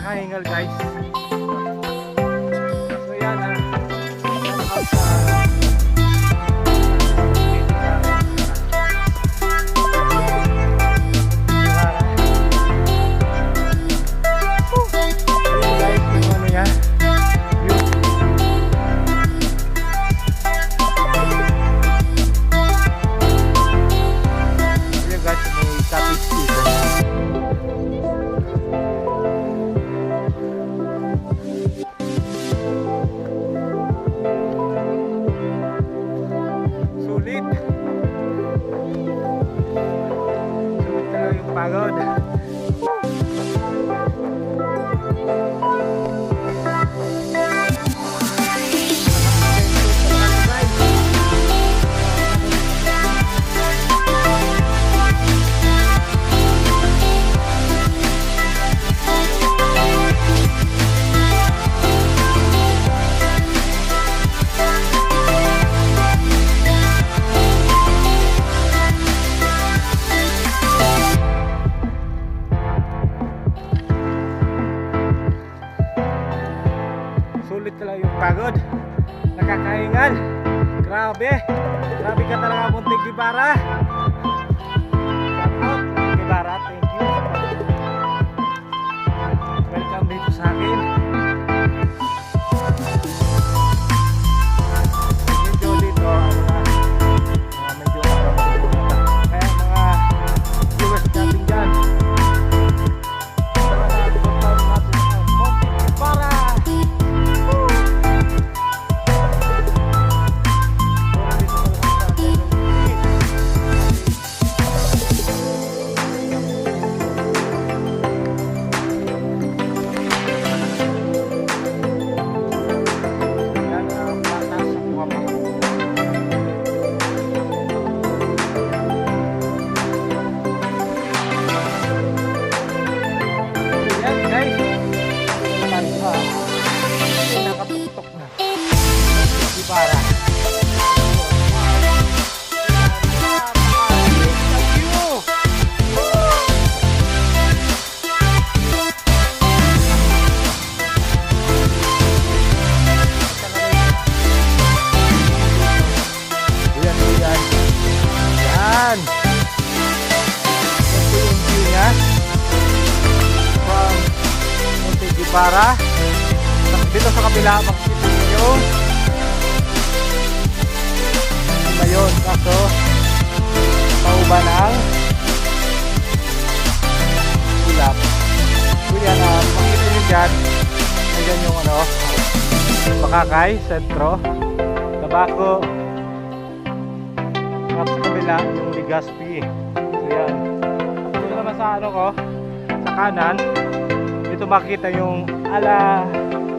nakakahingal guys. So yan pagod. Sulit talaga yung pagod, nakakahingal. Grabe ka talaga Munting Gibara. Shout out Gibara, thank you. Welcome dito sa akin. Medyo dito medyo kaya mga viewers natin dyan, Munting Gibara. Nakatutok na Gibara. Yan ito yung view niya from Munting Gibara. Dito sa kabila makikita nyo ba yun, kaso pauba ng ulap. So yan, makikita nyo dyan, ayan yung Bakakay, Sentro, Tabaco, at sa kabila yung Legazpi. So yan, dito naman sa sa kanan, dito makikita yung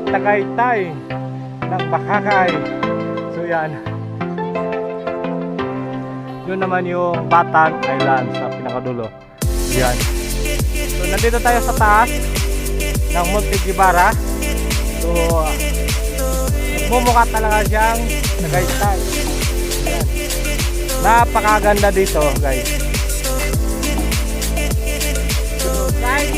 Tagaytay ng Bakakay. So yan, yun naman yung Batan Island sa pinakadulo. Yan. So nandito tayo sa taas ng Munting Gibara. So nagmumukha talaga siyang Tagaytay. Yan. Napakaganda dito guys. So guys,